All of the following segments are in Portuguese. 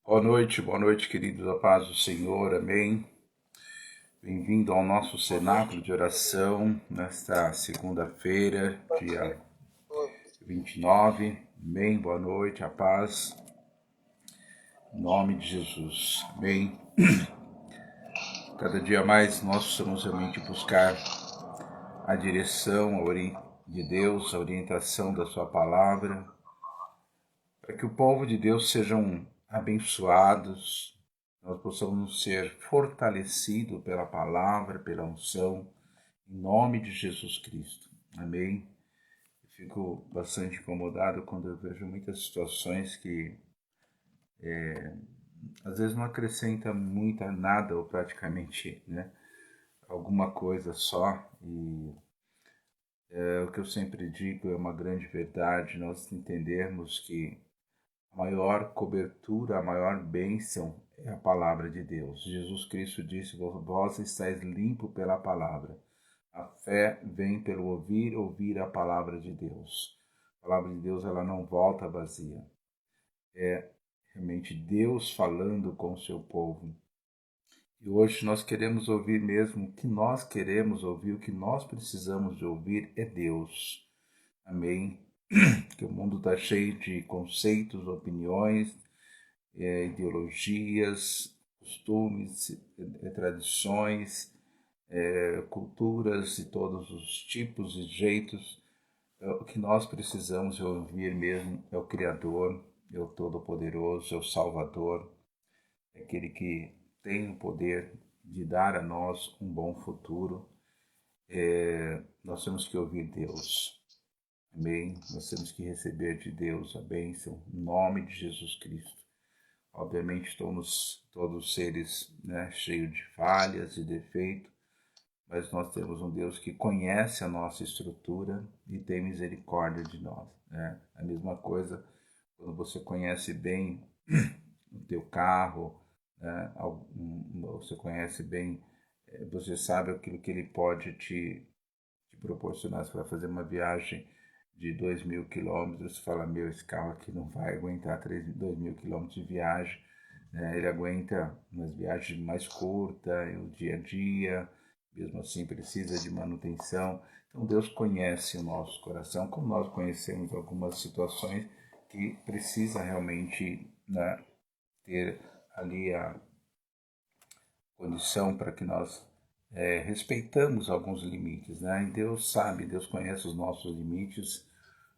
Boa noite, queridos, a paz do Senhor, amém. Bem-vindo ao nosso cenáculo de oração, nesta segunda-feira, dia 29, amém, boa noite, a paz, em nome de Jesus, amém. Cada dia mais nós precisamos realmente buscar a direção de Deus, a orientação da sua palavra, para que o povo de Deus sejam abençoados, nós possamos ser fortalecidos pela palavra, pela unção, em nome de Jesus Cristo. Amém? Eu fico bastante incomodado quando eu vejo muitas situações que às vezes não acrescenta muito nada ou praticamente, alguma coisa só. E o que eu sempre digo é uma grande verdade, nós entendermos que a maior cobertura, a maior bênção é a palavra de Deus. Jesus Cristo disse: vós estáis limpo pela palavra. A fé vem pelo ouvir, ouvir a palavra de Deus. A palavra de Deus, ela não volta vazia. É realmente Deus falando com o seu povo. E hoje nós queremos ouvir mesmo o que nós queremos ouvir, o que nós precisamos de ouvir é Deus. Amém? Que o mundo está cheio de conceitos, opiniões, ideologias, costumes, tradições, culturas de todos os tipos e jeitos. O que nós precisamos ouvir mesmo é o Criador, é o Todo-Poderoso, é o Salvador, é aquele que tem o poder de dar a nós um bom futuro. Nós temos que ouvir Deus. Amém? Nós temos que receber de Deus a bênção, em nome de Jesus Cristo. Obviamente somos todos seres cheios de falhas e defeitos, mas nós temos um Deus que conhece a nossa estrutura e tem misericórdia de nós. A mesma coisa quando você conhece bem o teu carro, você conhece bem, você sabe aquilo que ele pode te proporcionar. Você vai fazer uma viagem de 2.000 quilômetros, você fala, esse carro aqui não vai aguentar 2.000 quilômetros de viagem, ele aguenta umas viagens mais curtas, o dia a dia, mesmo assim precisa de manutenção. Então Deus conhece o nosso coração, como nós conhecemos algumas situações que precisa realmente ter ali a condição para que nós respeitamos alguns limites, E Deus sabe, Deus conhece os nossos limites,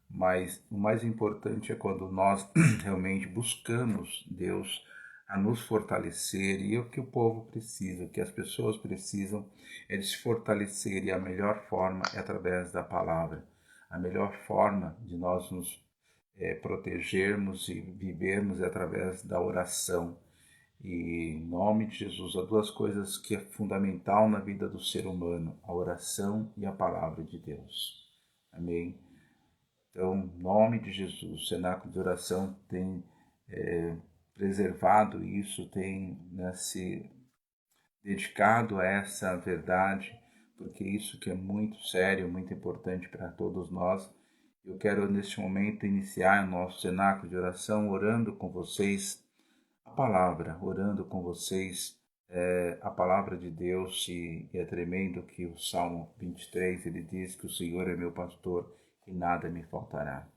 mas o mais importante é quando nós realmente buscamos Deus a nos fortalecer, e o que o povo precisa, o que as pessoas precisam é de se fortalecer, e a melhor forma é através da palavra. A melhor forma de nós nos protegermos e vivermos é através da oração. E em nome de Jesus, há duas coisas que é fundamental na vida do ser humano: a oração e a palavra de Deus. Amém? Então, em nome de Jesus, o cenáculo de oração tem preservado isso, tem se dedicado a essa verdade, porque isso que é muito sério, muito importante para todos nós. Eu quero, neste momento, iniciar o nosso cenáculo de oração orando com vocês a palavra, orando com vocês a palavra de Deus, e é tremendo que o Salmo 23, ele diz que o Senhor é meu pastor e nada me faltará.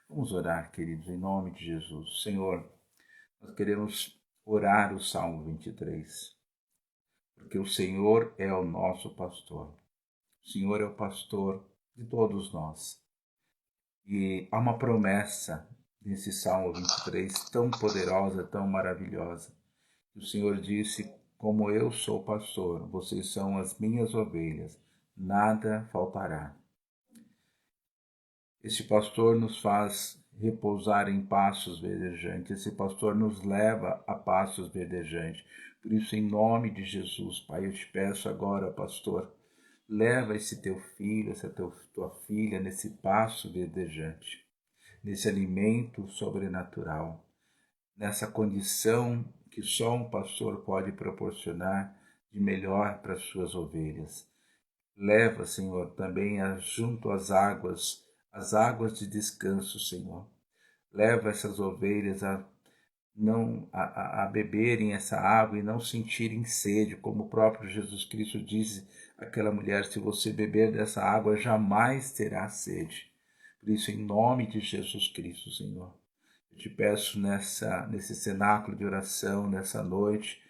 Vamos orar, queridos, em nome de Jesus. Senhor, nós queremos orar o Salmo 23, porque o Senhor é o nosso pastor. O Senhor é o pastor de todos nós. E há uma promessa nesse Salmo 23 tão poderosa, tão maravilhosa. O Senhor disse: como eu sou pastor, vocês são as minhas ovelhas, nada faltará. Esse pastor nos faz repousar em pastos verdejantes, esse pastor nos leva a pastos verdejantes. Por isso, em nome de Jesus, Pai, eu te peço agora, pastor, leva esse teu filho, essa tua filha nesse pasto verdejante, nesse alimento sobrenatural, nessa condição que só um pastor pode proporcionar de melhor para as suas ovelhas. Leva, Senhor, também junto às águas de descanso, Senhor. Leva essas ovelhas não a beberem essa água e não sentirem sede, como o próprio Jesus Cristo disse àquela mulher: se você beber dessa água, jamais terá sede. Por isso, em nome de Jesus Cristo, Senhor, eu te peço nesse cenáculo de oração, nessa noite,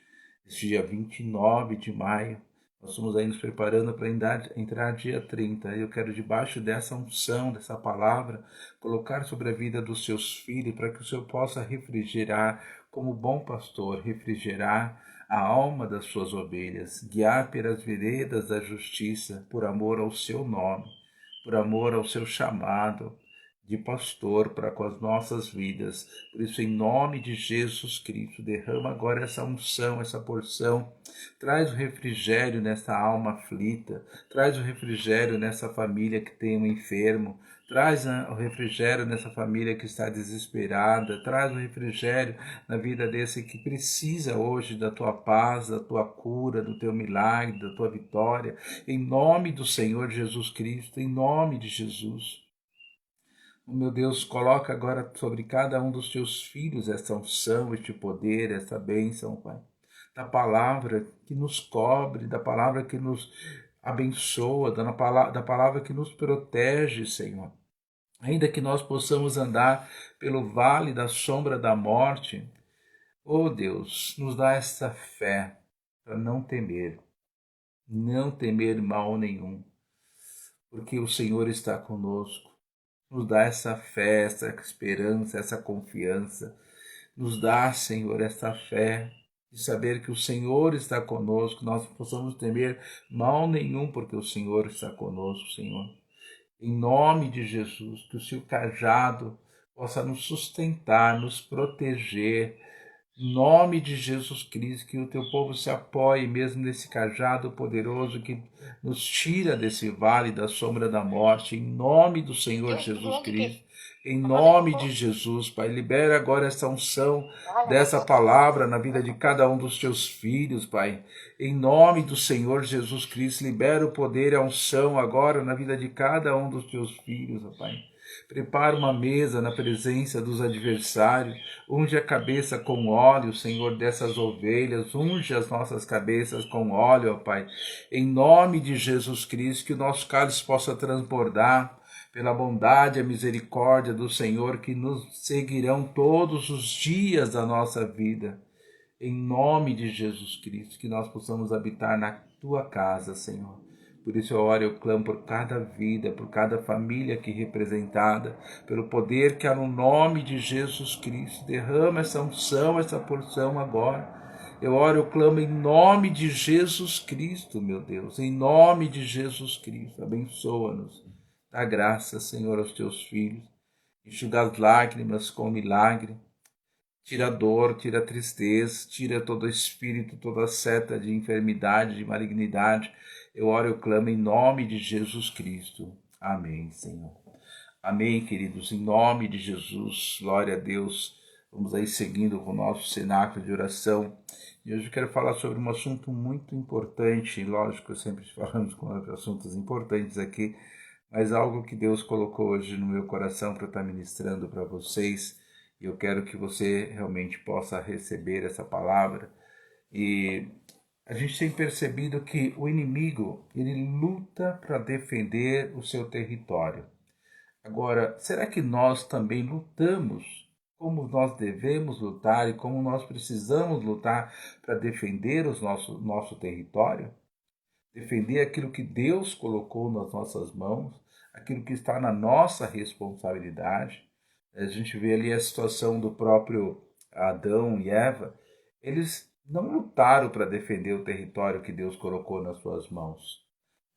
esse dia 29 de maio, nós estamos aí nos preparando para entrar dia 30. Eu quero, debaixo dessa unção, dessa palavra, colocar sobre a vida dos seus filhos, para que o Senhor possa refrigerar, como bom pastor, refrigerar a alma das suas ovelhas, guiar pelas veredas da justiça, por amor ao seu nome, por amor ao seu chamado de pastor para com as nossas vidas. Por isso, em nome de Jesus Cristo, derrama agora essa unção, essa porção. Traz o refrigério nessa alma aflita, traz o refrigério nessa família que tem um enfermo, traz o refrigério nessa família que está desesperada, traz o refrigério na vida desse que precisa hoje da tua paz, da tua cura, do teu milagre, da tua vitória. Em nome do Senhor Jesus Cristo, em nome de Jesus. Meu Deus, coloca agora sobre cada um dos teus filhos essa unção, este poder, essa bênção, Pai. Da palavra que nos cobre, da palavra que nos abençoa, da palavra que nos protege, Senhor. Ainda que nós possamos andar pelo vale da sombra da morte, oh Deus, nos dá essa fé para não temer mal nenhum, porque o Senhor está conosco. Nos dá essa fé, essa esperança, essa confiança. Nos dá, Senhor, essa fé de saber que o Senhor está conosco, nós não possamos temer mal nenhum, porque o Senhor está conosco, Senhor. Em nome de Jesus, que o seu cajado possa nos sustentar, nos proteger. Em nome de Jesus Cristo, que o teu povo se apoie mesmo nesse cajado poderoso que nos tira desse vale da sombra da morte. Em nome do Senhor Jesus Cristo. Em nome de Jesus, Pai, libera agora essa unção dessa palavra na vida de cada um dos teus filhos, Pai. Em nome do Senhor Jesus Cristo, libera o poder e a unção agora na vida de cada um dos teus filhos, Pai. Prepara uma mesa na presença dos adversários, unge a cabeça com óleo, Senhor, dessas ovelhas, unge as nossas cabeças com óleo, ó Pai, em nome de Jesus Cristo, que o nosso cálice possa transbordar pela bondade e a misericórdia do Senhor, que nos seguirão todos os dias da nossa vida, em nome de Jesus Cristo, que nós possamos habitar na tua casa, Senhor. Por isso eu oro e eu clamo por cada vida, por cada família aqui representada, pelo poder que há no nome de Jesus Cristo. Derrama essa unção, essa porção agora. Eu oro, eu clamo em nome de Jesus Cristo, meu Deus, em nome de Jesus Cristo. Abençoa-nos. Dá graça, Senhor, aos teus filhos. Enxuga as lágrimas com milagre. Tira a dor, tira a tristeza, tira todo espírito, toda seta de enfermidade, de malignidade. Eu oro e eu clamo em nome de Jesus Cristo. Amém, Senhor. Amém, queridos, em nome de Jesus. Glória a Deus. Vamos aí seguindo com o nosso cenáculo de oração. E hoje eu quero falar sobre um assunto muito importante. Lógico, sempre falamos com assuntos importantes aqui, mas algo que Deus colocou hoje no meu coração para eu estar ministrando para vocês. E eu quero que você realmente possa receber essa palavra. E a gente tem percebido que o inimigo, ele luta para defender o seu território. Agora, será que nós também lutamos como nós devemos lutar e como nós precisamos lutar para defender nosso território? Defender aquilo que Deus colocou nas nossas mãos, aquilo que está na nossa responsabilidade. A gente vê ali a situação do próprio Adão e Eva. Eles não lutaram para defender o território que Deus colocou nas suas mãos.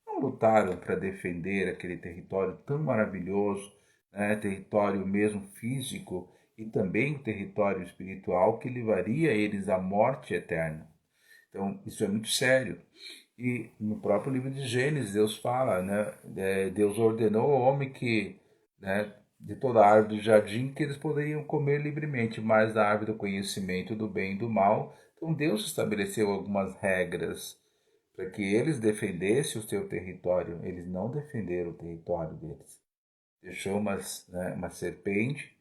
Não lutaram para defender aquele território tão maravilhoso, né? Território mesmo físico e também território espiritual que levaria eles à morte eterna. Então, isso é muito sério. E no próprio livro de Gênesis, Deus fala, né? Deus ordenou ao homem que, né, de toda a árvore do jardim, que eles poderiam comer livremente, mas da árvore do conhecimento do bem e do mal. Então, Deus estabeleceu algumas regras para que eles defendessem o seu território. Eles não defenderam o território deles. Deixou uma serpente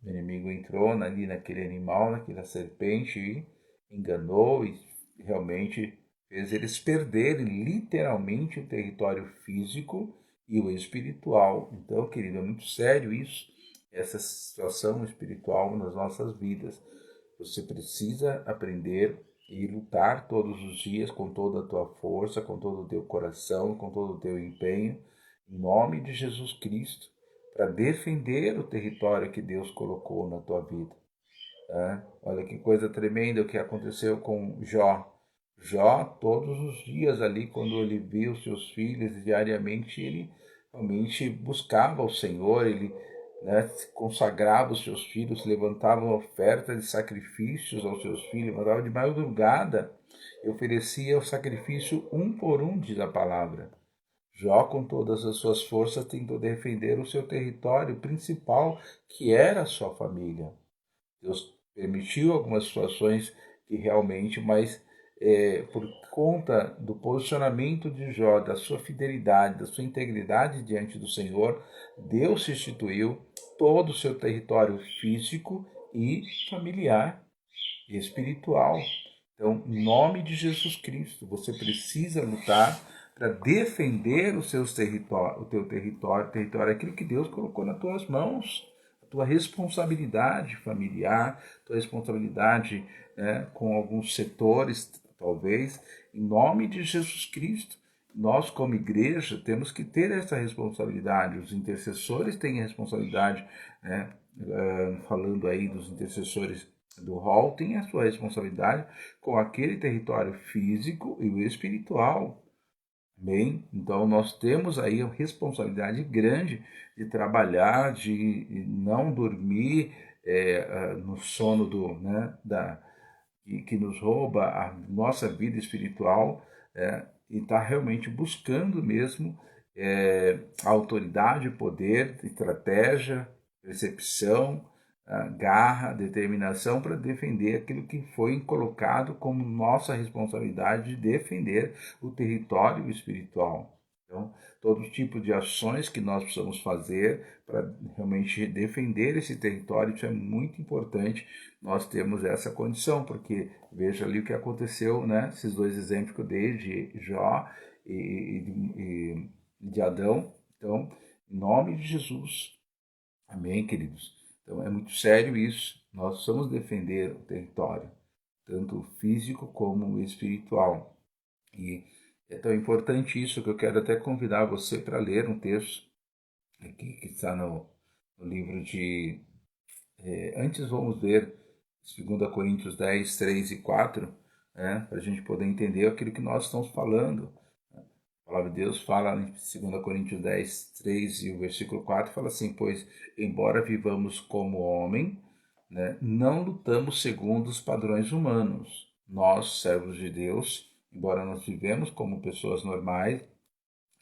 O inimigo entrou ali naquele animal, naquela serpente, e enganou e realmente fez eles perderem literalmente o território físico e o espiritual. Então, querido, é muito sério isso, essa situação espiritual nas nossas vidas. Você precisa aprender e lutar todos os dias com toda a tua força, com todo o teu coração, com todo o teu empenho, em nome de Jesus Cristo, para defender o território que Deus colocou na tua vida. Olha que coisa tremenda o que aconteceu com Jó. Jó, todos os dias ali, quando ele via os seus filhos diariamente, ele realmente buscava o Senhor, ele, né, consagrava os seus filhos, levantava uma oferta de sacrifícios aos seus filhos, mandava de madrugada e oferecia o sacrifício um por um, diz a palavra. Jó, com todas as suas forças, tentou defender o seu território principal, que era a sua família. Deus permitiu algumas situações que realmente, mas por conta do posicionamento de Jó, da sua fidelidade, da sua integridade diante do Senhor, Deus restituiu todo o seu território físico e familiar e espiritual. Então, em nome de Jesus Cristo, você precisa lutar para defender os seus territórios, o teu território, aquilo que Deus colocou nas tuas mãos, a tua responsabilidade familiar, tua responsabilidade, né, com alguns setores, talvez, em nome de Jesus Cristo. Nós, como igreja, temos que ter essa responsabilidade. Os intercessores têm a responsabilidade, né, falando aí dos intercessores do hall, tem a sua responsabilidade com aquele território físico e o espiritual. Bem, então nós temos aí a responsabilidade grande de trabalhar, de não dormir no sono que nos rouba a nossa vida espiritual, e estar realmente buscando mesmo autoridade, poder, estratégia, percepção, garra, determinação para defender aquilo que foi colocado como nossa responsabilidade de defender o território espiritual. Então, todo tipo de ações que nós precisamos fazer para realmente defender esse território, isso é muito importante. Nós temos essa condição, porque veja ali o que aconteceu, né? Esses dois exemplos que eu dei de Jó e de Adão. Então, em nome de Jesus, amém, queridos? Então é muito sério isso. Nós precisamos defender o território, tanto o físico como o espiritual. E é tão importante isso que eu quero até convidar você para ler um texto aqui que está no livro de... antes vamos ver 2 Coríntios 10, 3 e 4, para a gente poder entender aquilo que nós estamos falando. A palavra de Deus fala em 2 Coríntios 10, 3 e o versículo 4, fala assim: pois, embora vivamos como homem, né, não lutamos segundo os padrões humanos. Nós, servos de Deus, embora nós vivemos como pessoas normais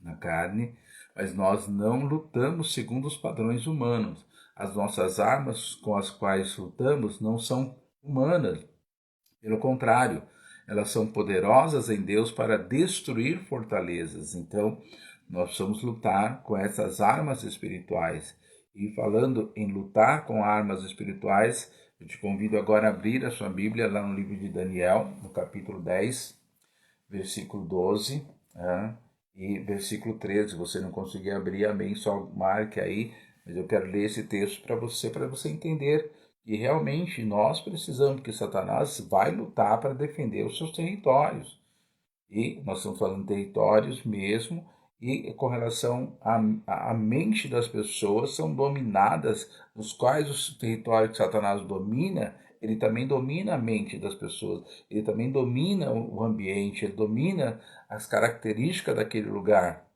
na carne, mas nós não lutamos segundo os padrões humanos. As nossas armas com as quais lutamos não são humanas, pelo contrário, elas são poderosas em Deus para destruir fortalezas. Então, nós precisamos lutar com essas armas espirituais. E falando em lutar com armas espirituais, eu te convido agora a abrir a sua Bíblia lá no livro de Daniel, no capítulo 10, versículo 12, e versículo 13. Se você não conseguir abrir, amém, só marque aí, mas eu quero ler esse texto para você entender que realmente nós precisamos, que Satanás vai lutar para defender os seus territórios. E nós estamos falando de territórios mesmo, e com relação à mente das pessoas, são dominadas, nos quais os territórios que Satanás domina, ele também domina a mente das pessoas, ele também domina o ambiente, ele domina as características daquele lugar.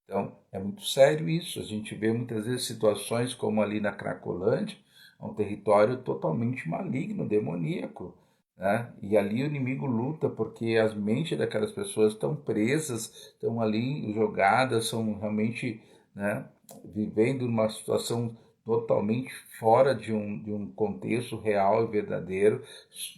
Então, é muito sério isso. A gente vê muitas vezes situações como ali na Cracolândia, um território totalmente maligno, demoníaco, né? E ali o inimigo luta porque as mentes daquelas pessoas estão presas, estão ali jogadas, são realmente, né, vivendo uma situação totalmente fora de um contexto real e verdadeiro,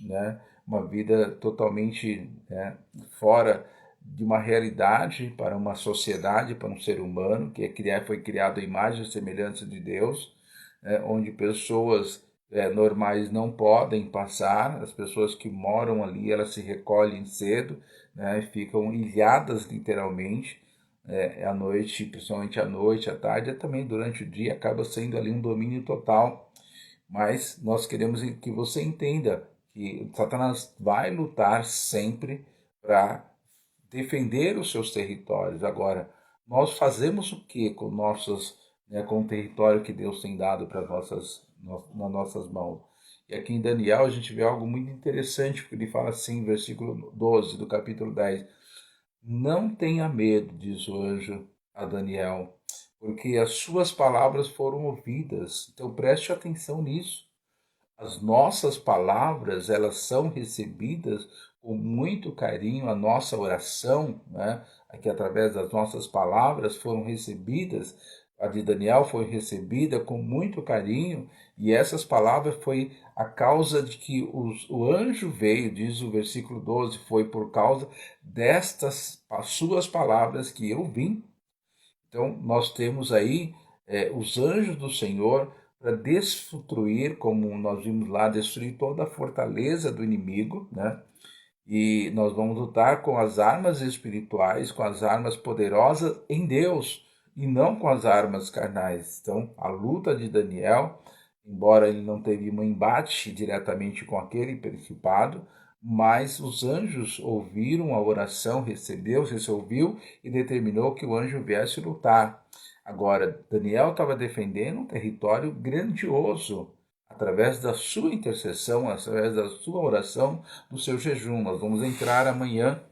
né? Uma vida totalmente, né, fora de uma realidade para uma sociedade, para um ser humano que foi criado à imagem e semelhança de Deus, onde pessoas normais não podem passar. As pessoas que moram ali, elas se recolhem cedo, né, ficam ilhadas literalmente, à noite, principalmente à noite, à tarde, e também durante o dia acaba sendo ali um domínio total. Mas nós queremos que você entenda que Satanás vai lutar sempre para defender os seus territórios. Agora, nós fazemos o que com com o território que Deus tem dado para nas nossas mãos? E aqui em Daniel a gente vê algo muito interessante, porque ele fala assim, versículo 12 do capítulo 10: não tenha medo, diz o anjo a Daniel, porque as suas palavras foram ouvidas. Então preste atenção nisso. As nossas palavras, elas são recebidas com muito carinho, a nossa oração, né, aqui através das nossas palavras foram recebidas, a de Daniel foi recebida com muito carinho, e essas palavras foi a causa de que o anjo veio, diz o versículo 12, foi por causa destas as suas palavras que eu vim. Então, nós temos aí os anjos do Senhor para destruir, como nós vimos lá, destruir toda a fortaleza do inimigo, né? E nós vamos lutar com as armas espirituais, com as armas poderosas em Deus, e não com as armas carnais. Então, a luta de Daniel, embora ele não teve um embate diretamente com aquele principado, mas os anjos ouviram a oração, resolveu e determinou que o anjo viesse lutar. Agora, Daniel estava defendendo um território grandioso, através da sua intercessão, através da sua oração, do seu jejum. Nós vamos entrar amanhã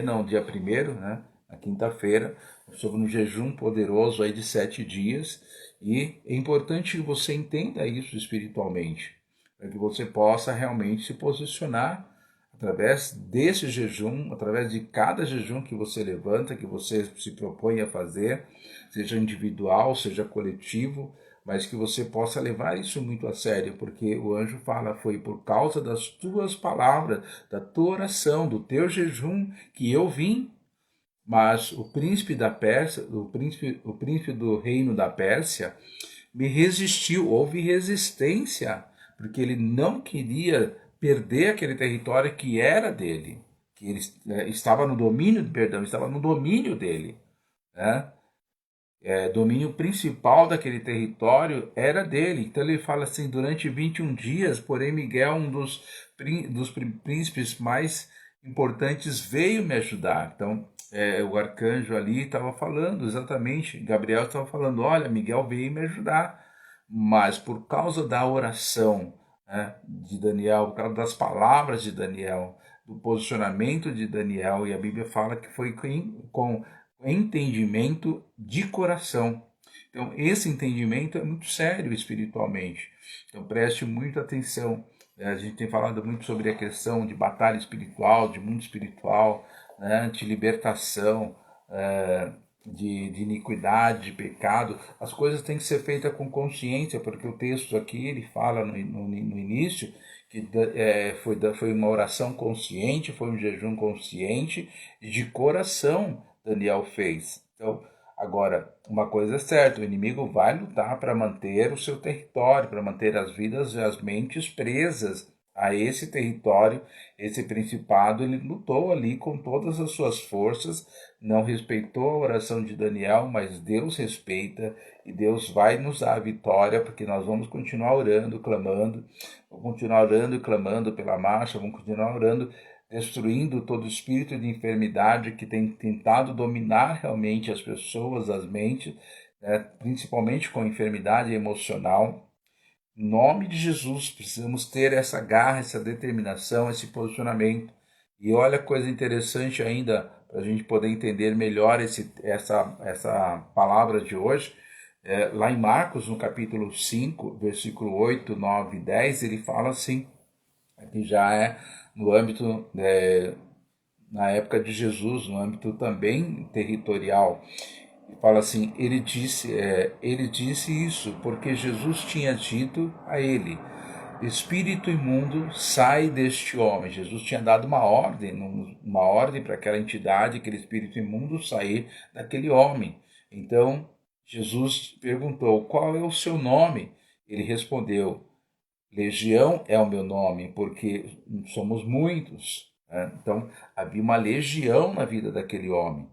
não, dia 1º, né, na quinta-feira, sobre um jejum poderoso aí de 7 dias, e é importante que você entenda isso espiritualmente, para que você possa realmente se posicionar através desse jejum, através de cada jejum que você levanta, que você se propõe a fazer, seja individual, seja coletivo, mas que você possa levar isso muito a sério, porque o anjo fala, foi por causa das tuas palavras, da tua oração, do teu jejum, que eu vim. Mas o príncipe da Pérsia, o príncipe do reino da Pérsia, me resistiu, houve resistência, porque ele não queria perder aquele território que era dele, que ele estava no domínio, estava no domínio dele, né? Domínio principal daquele território era dele. Então ele fala assim, durante 21 dias, porém Miguel, um dos príncipes mais importantes, veio me ajudar. Então o arcanjo ali estava falando exatamente, Gabriel estava falando, olha, Miguel veio me ajudar, mas por causa da oração, né, de Daniel, por causa das palavras de Daniel, do posicionamento de Daniel, e a Bíblia fala que foi com entendimento de coração. Então, esse entendimento é muito sério espiritualmente. Então, preste muita atenção. A gente tem falado muito sobre a questão de batalha espiritual, de mundo espiritual, né, de libertação, de iniquidade, de pecado. As coisas têm que ser feitas com consciência, porque o texto aqui ele fala no início que foi uma oração consciente, foi um jejum consciente e de coração Daniel fez. Então, agora, uma coisa é certa, o inimigo vai lutar para manter o seu território, para manter as vidas e as mentes presas a esse território, esse principado. Ele lutou ali com todas as suas forças, não respeitou a oração de Daniel, mas Deus respeita e Deus vai nos dar a vitória, porque nós vamos continuar orando, clamando, vamos continuar orando e clamando pela marcha, vamos continuar orando, destruindo todo espírito de enfermidade que tem tentado dominar realmente as pessoas, as mentes, né, principalmente com enfermidade emocional. Em nome de Jesus, precisamos ter essa garra, essa determinação, esse posicionamento. E olha que coisa interessante ainda, para a gente poder entender melhor essa palavra de hoje. Lá em Marcos, no capítulo 5, versículo 8, 9 e 10, ele fala assim, aqui já é no âmbito, na época de Jesus, no âmbito também territorial. Fala assim, ele disse isso porque Jesus tinha dito a ele, espírito imundo, sai deste homem. Jesus tinha dado uma ordem para aquela entidade, aquele espírito imundo sair daquele homem. Então, Jesus perguntou, qual é o seu nome? Ele respondeu: Legião é o meu nome, porque somos muitos. Né? Então, havia uma legião na vida daquele homem.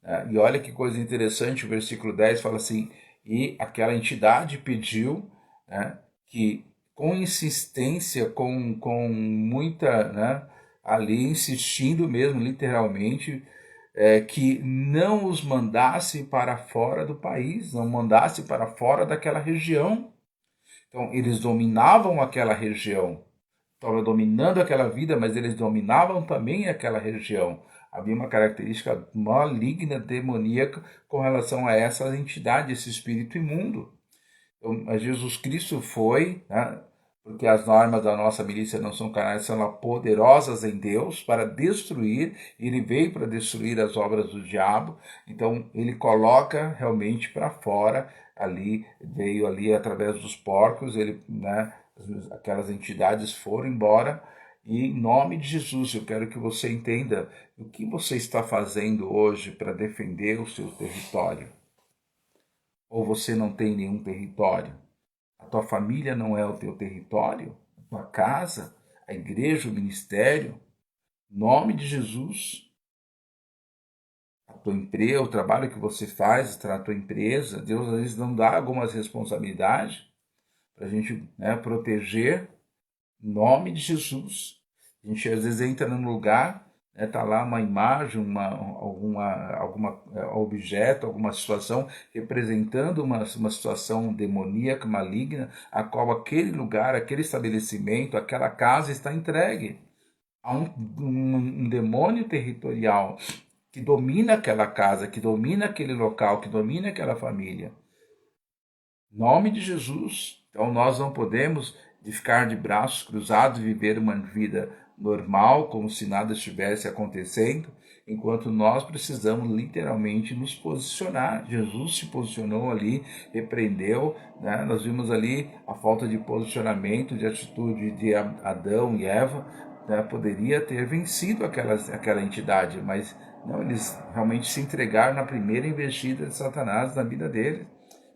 Né? E olha que coisa interessante, o versículo 10 fala assim: e aquela entidade pediu, né, que com insistência, com muita, né, ali insistindo mesmo, literalmente, que não os mandasse para fora do país, não mandasse para fora daquela região. Então, eles dominavam aquela região, estavam dominando aquela vida, mas eles dominavam também aquela região. Havia uma característica maligna, demoníaca, com relação a essa entidade, esse espírito imundo. Então, Jesus Cristo foi, né, porque as normas da nossa milícia não são carnais, são poderosas em Deus para destruir. Ele veio para destruir as obras do diabo. Então ele coloca realmente para fora ali, veio ali através dos porcos, ele, né, aquelas entidades foram embora. E em nome de Jesus, eu quero que você entenda o que você está fazendo hoje para defender o seu território. Ou você não tem nenhum território? A tua família não é o teu território? A tua casa, a igreja, o ministério? Em nome de Jesus, a tua empresa, o trabalho que você faz na tua empresa, Deus às vezes não dá algumas responsabilidades para a gente, né, proteger. Em nome de Jesus. A gente às vezes entra num lugar, né, tá lá uma imagem, alguma objeto, alguma situação representando uma situação demoníaca, maligna, a qual aquele lugar, aquele estabelecimento, aquela casa está entregue a um demônio territorial que domina aquela casa, que domina aquele local, que domina aquela família. Em nome de Jesus. Então nós não podemos ficar de braços cruzados e viver uma vida normal, como se nada estivesse acontecendo, enquanto nós precisamos literalmente nos posicionar. Jesus se posicionou ali, repreendeu, né? Nós vimos ali a falta de posicionamento, de atitude de Adão e Eva, né? Poderia ter vencido aquela entidade, mas não, eles realmente se entregaram na primeira investida de Satanás na vida deles,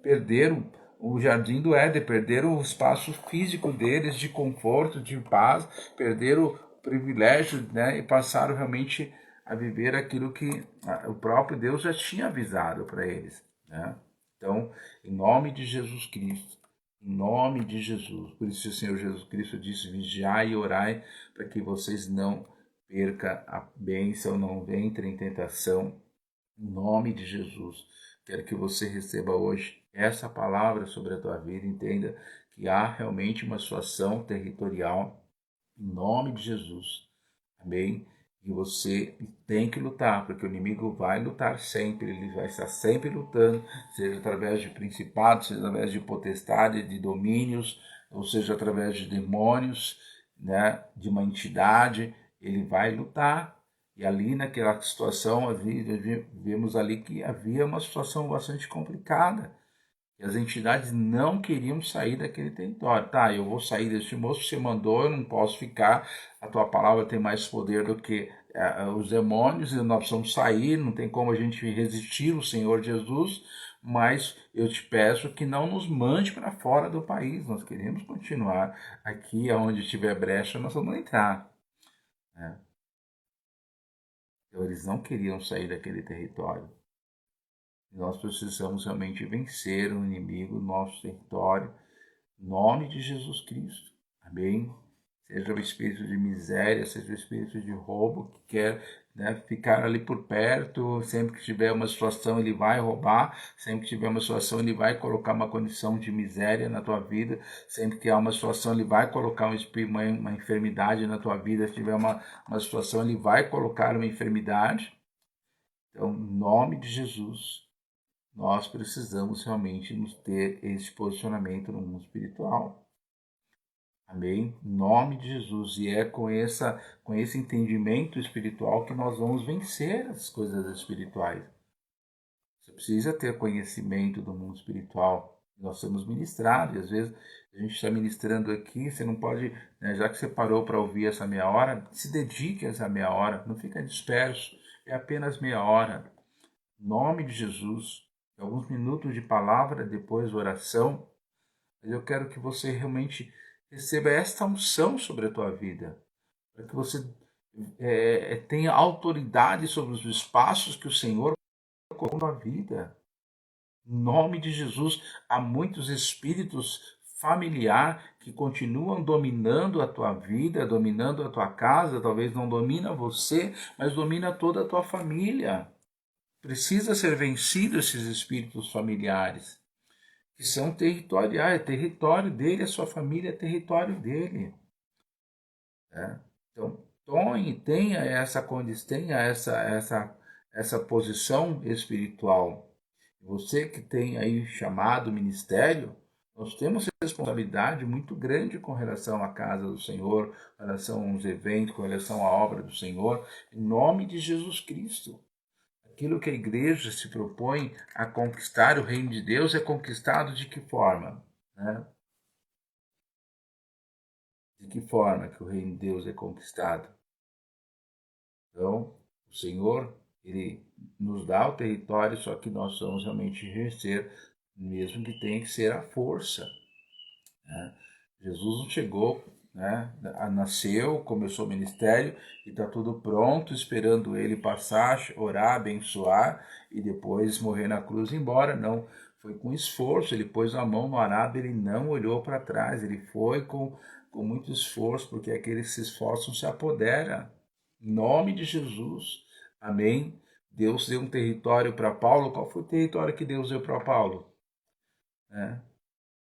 perderam o jardim do Éden, perderam o espaço físico deles de conforto, de paz, perderam o privilégio, né, e passaram realmente a viver aquilo que o próprio Deus já tinha avisado para eles. Né? Então, em nome de Jesus Cristo, em nome de Jesus, por isso o Senhor Jesus Cristo disse: vigiai e orai para que vocês não percam a bênção, não entrem em tentação. Em nome de Jesus, quero que você receba hoje essa palavra sobre a tua vida. Entenda que há realmente uma situação territorial. Em nome de Jesus. Amém? E você tem que lutar, porque o inimigo vai lutar sempre, ele vai estar sempre lutando, seja através de principados, seja através de potestades, de domínios, ou seja através de demônios, né, de uma entidade, ele vai lutar. E ali naquela situação, vimos ali que havia uma situação bastante complicada. E as entidades não queriam sair daquele território. Tá, eu vou sair deste moço, você mandou, eu não posso ficar. A tua palavra tem mais poder do que os demônios, e nós precisamos sair, não tem como a gente resistir o Senhor Jesus, mas eu te peço que não nos mande para fora do país. Nós queremos continuar aqui, onde tiver brecha, nós vamos entrar. Né? Então, eles não queriam sair daquele território. Nós precisamos realmente vencer o inimigo no nosso território, em nome de Jesus Cristo. Amém? Seja o espírito de miséria, seja o espírito de roubo que quer, né, ficar ali por perto. Sempre que tiver uma situação, ele vai roubar. Sempre que tiver uma situação, ele vai colocar uma condição de miséria na tua vida. Sempre que há uma situação, ele vai colocar uma enfermidade na tua vida. Se tiver uma situação, ele vai colocar uma enfermidade. Então, em nome de Jesus, nós precisamos realmente nos ter esse posicionamento no mundo espiritual. Amém? Em nome de Jesus. E é com esse entendimento espiritual que nós vamos vencer as coisas espirituais. Você precisa ter conhecimento do mundo espiritual. Nós somos ministrados, e às vezes a gente está ministrando aqui, você não pode, né, já que você parou para ouvir essa meia hora, se dedique a essa meia hora, não fica disperso, é apenas meia hora. Em nome de Jesus, alguns minutos de palavra, depois oração, Mas eu quero que você realmente receba esta unção sobre a tua vida, para que você tenha autoridade sobre os espaços que o Senhor colocou na tua vida. Em nome de Jesus, há muitos espíritos familiar que continuam dominando a tua vida, dominando a tua casa, talvez não domina você, mas domina toda a tua família. Precisa ser vencido esses espíritos familiares, que são territoriais, é território dele, a sua família é território dele. Né? Então, tenha essa condição, tenha essa posição espiritual. Você que tem aí chamado ministério, nós temos responsabilidade muito grande com relação à casa do Senhor, com relação aos eventos, com relação à obra do Senhor, em nome de Jesus Cristo. Aquilo que a igreja se propõe a conquistar, o reino de Deus, é conquistado de que forma? Né? De que forma que o reino de Deus é conquistado? Então, o Senhor, Ele nos dá o território, só que nós vamos realmente exercer, mesmo que tenha que ser a força. Né? Jesus não chegou, né? Nasceu, começou o ministério e está tudo pronto, esperando ele passar, orar, abençoar e depois morrer na cruz e ir embora. Não, foi com esforço, ele pôs a mão no arado, ele não olhou para trás, ele foi com muito esforço, porque aqueles que se esforçam se apodera. Em nome de Jesus, amém. Deus deu um território para Paulo. Qual foi o território que Deus deu para Paulo?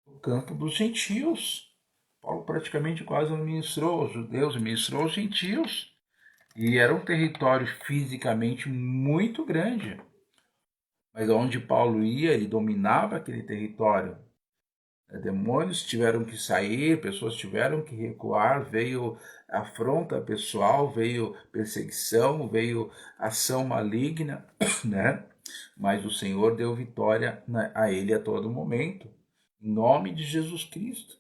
O campo dos gentios. Paulo praticamente quase não ministrou aos judeus, ministrou aos gentios. E era um território fisicamente muito grande. Mas onde Paulo ia, ele dominava aquele território. Demônios tiveram que sair, pessoas tiveram que recuar, veio afronta pessoal, veio perseguição, veio ação maligna, né? Mas o Senhor deu vitória a ele a todo momento. Em nome de Jesus Cristo.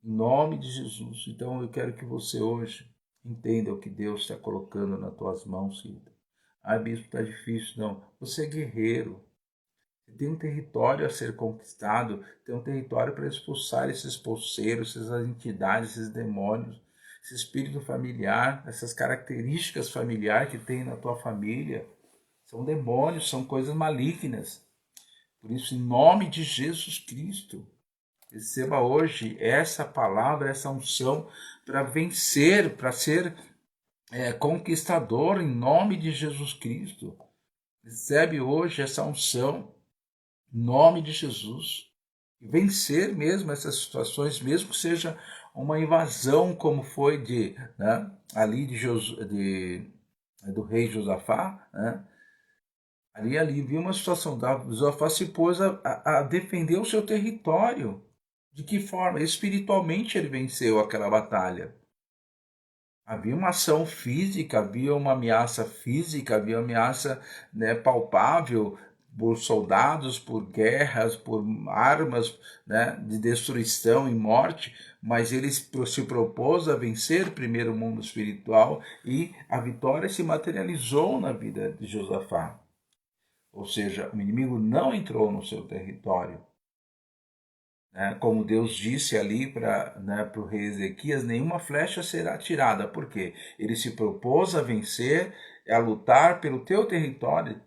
Em nome de Jesus. Então eu quero que você hoje entenda o que Deus está colocando nas tuas mãos, querido. Ah, bispo, está difícil. Não. Você é guerreiro. Você tem um território a ser conquistado. Tem um território para expulsar esses pulseiros, essas entidades, esses demônios, esse espírito familiar, essas características familiares que tem na tua família. São demônios, são coisas malignas. Por isso, em nome de Jesus Cristo, receba hoje essa palavra, essa unção para vencer, para ser conquistador em nome de Jesus Cristo. Recebe hoje essa unção em nome de Jesus. E vencer mesmo essas situações, mesmo que seja uma invasão como foi ali do rei Josafá, né? Ali viu uma situação, Josafá se pôs a defender o seu território. De que forma? Espiritualmente ele venceu aquela batalha. Havia uma ação física, havia uma ameaça física, havia uma ameaça palpável por soldados, por guerras, por armas de destruição e morte, mas ele se propôs a vencer primeiro o mundo espiritual e a vitória se materializou na vida de Josafá. Ou seja, o inimigo não entrou no seu território. Como Deus disse ali para o rei Ezequias, nenhuma flecha será atirada. Por quê? Ele se propôs a vencer, a lutar pelo teu território.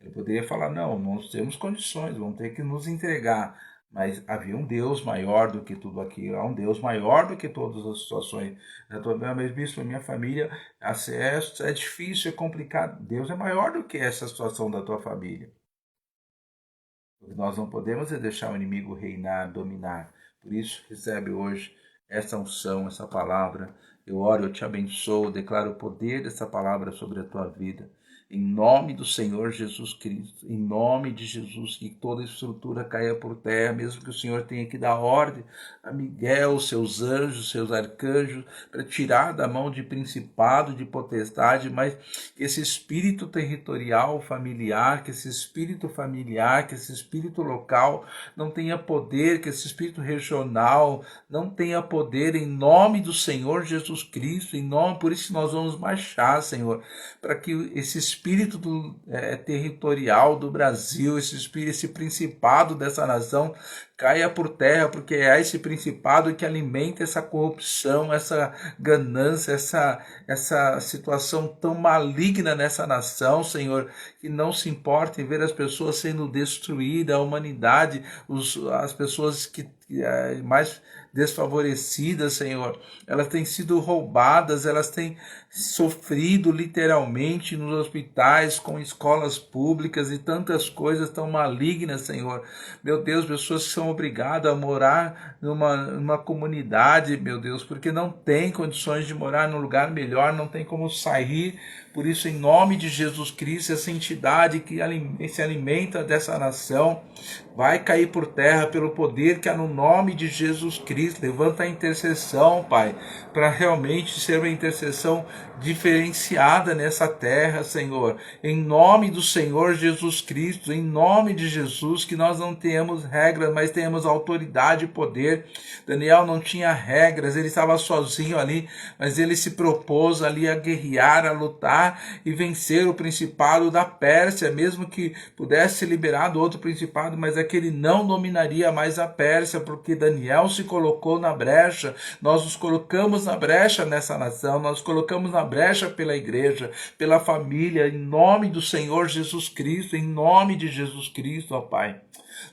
Ele poderia falar, não, nós temos condições, vamos ter que nos entregar. Mas havia um Deus maior do que tudo aquilo, há um Deus maior do que todas as situações. Eu estou vendo, mas bispo, minha família é difícil, é complicado. Deus é maior do que essa situação da tua família. O que nós não podemos é deixar o inimigo reinar, dominar. Por isso, recebe hoje essa unção, essa palavra. Eu oro, eu te abençoo, declaro o poder dessa palavra sobre a tua vida. Em nome do Senhor Jesus Cristo, em nome de Jesus, que toda estrutura caia por terra, mesmo que o Senhor tenha que dar ordem a Miguel, seus anjos, seus arcanjos, para tirar da mão de principado, de potestade, mas que esse espírito territorial familiar, que esse espírito local não tenha poder, que esse espírito regional não tenha poder, em nome do Senhor Jesus Cristo, por isso nós vamos marchar, Senhor, para que esse espírito espírito territorial do Brasil, esse principado dessa nação caia por terra, porque é esse principado que alimenta essa corrupção, essa ganância, essa situação tão maligna nessa nação, Senhor, que não se importa em ver as pessoas sendo destruídas, a humanidade, as pessoas que mais desfavorecidas, Senhor, elas têm sido roubadas, elas têm sofrido literalmente nos hospitais, com escolas públicas e tantas coisas tão malignas, Senhor. Meu Deus, pessoas que são obrigadas a morar numa comunidade, meu Deus, porque não tem condições de morar num lugar melhor, não tem como sair. Por isso, em nome de Jesus Cristo, essa entidade que se alimenta dessa nação vai cair por terra pelo poder que há no nome de Jesus Cristo. Levanta a intercessão, Pai, para realmente ser uma intercessão diferenciada nessa terra, Senhor. Em nome do Senhor Jesus Cristo, em nome de Jesus, que nós não tenhamos regras, mas tenhamos autoridade e poder. Daniel não tinha regras, ele estava sozinho ali, mas ele se propôs ali a guerrear, a lutar e vencer o principado da Pérsia, mesmo que pudesse ser liberado outro principado, mas aquele não dominaria mais a Pérsia, porque Daniel se colocou na brecha. Nós nos colocamos na brecha nessa nação, nós nos colocamos na brecha pela igreja, pela família, em nome do Senhor Jesus Cristo, em nome de Jesus Cristo, ó Pai.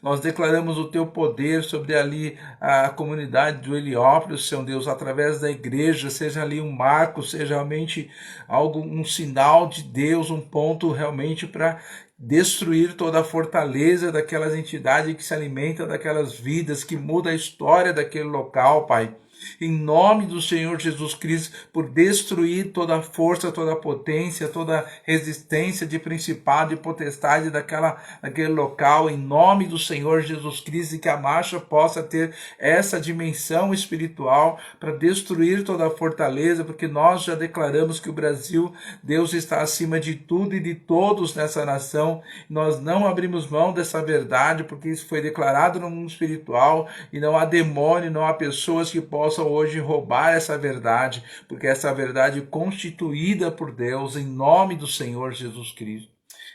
Nós declaramos o teu poder sobre ali a comunidade do Heliópolis, Senhor Deus, através da igreja, seja ali um marco, seja realmente algo, um sinal de Deus, um ponto realmente para destruir toda a fortaleza daquelas entidades que se alimentam daquelas vidas, que muda a história daquele local, Pai. Em nome do Senhor Jesus Cristo, por destruir toda a força, toda a potência, toda a resistência de principado e potestade daquele local, em nome do Senhor Jesus Cristo, e que a marcha possa ter essa dimensão espiritual para destruir toda a fortaleza, porque nós já declaramos que o Brasil, Deus está acima de tudo e de todos nessa nação. Nós não abrimos mão dessa verdade, porque isso foi declarado no mundo espiritual, e não há demônio, não há pessoas que possam hoje roubar essa verdade, porque essa verdade é constituída por Deus, em nome do Senhor Jesus Cristo.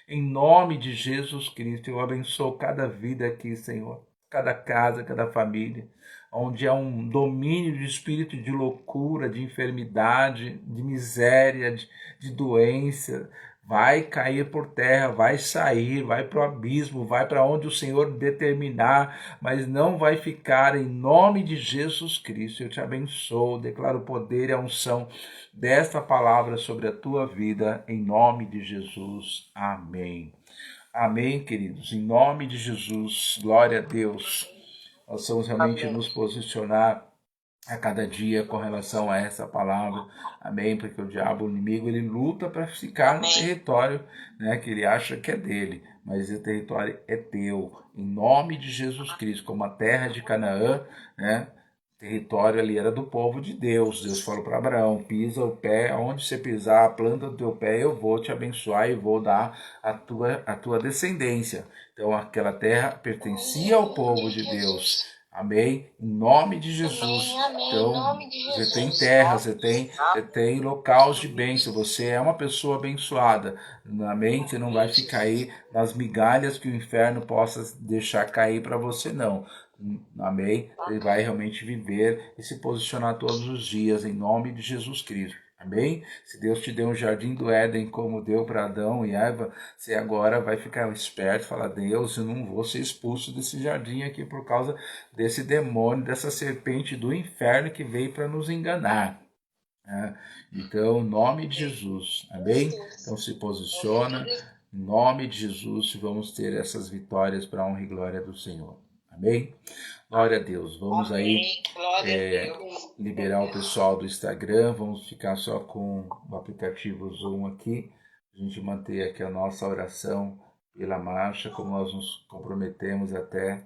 Em nome de Jesus Cristo, eu abençoo cada vida aqui, Senhor, cada casa, cada família, onde há um domínio de espírito de loucura, de enfermidade, de miséria, de doença, vai cair por terra, vai sair, vai para o abismo, vai para onde o Senhor determinar, mas não vai ficar, em nome de Jesus Cristo. Eu te abençoo, declaro o poder e a unção desta palavra sobre a tua vida, em nome de Jesus. Amém. Amém, queridos, em nome de Jesus, glória a Deus. Nós vamos realmente nos posicionar a cada dia com relação a essa palavra, amém, porque o diabo, o inimigo, ele luta para ficar no território, né, que ele acha que é dele, mas o território é teu, em nome de Jesus Cristo, como a terra de Canaã, né, o território ali era do povo de Deus. Deus falou para Abraão, pisa o pé, onde você pisar, a planta do teu pé, eu vou te abençoar e vou dar a tua descendência. Então aquela terra pertencia ao povo de Deus. Amém? Em nome de Jesus. Amém. Então, você tem terra, você tem locais de bênção. Você é uma pessoa abençoada. Amém? Você não vai ficar aí nas migalhas que o inferno possa deixar cair para você, não. Amém? Você vai realmente viver e se posicionar todos os dias em nome de Jesus Cristo. Amém? Se Deus te deu um jardim do Éden como deu para Adão e Eva, você agora vai ficar esperto e falar, Deus, eu não vou ser expulso desse jardim aqui por causa desse demônio, dessa serpente do inferno que veio para nos enganar. Então, em nome de Jesus, amém? Então se posiciona, em nome de Jesus, vamos ter essas vitórias para a honra e glória do Senhor. Amém? Glória a Deus. Vamos aí liberar o pessoal do Instagram. Vamos ficar só com o aplicativo Zoom aqui. A gente manter aqui a nossa oração pela marcha, como nós nos comprometemos até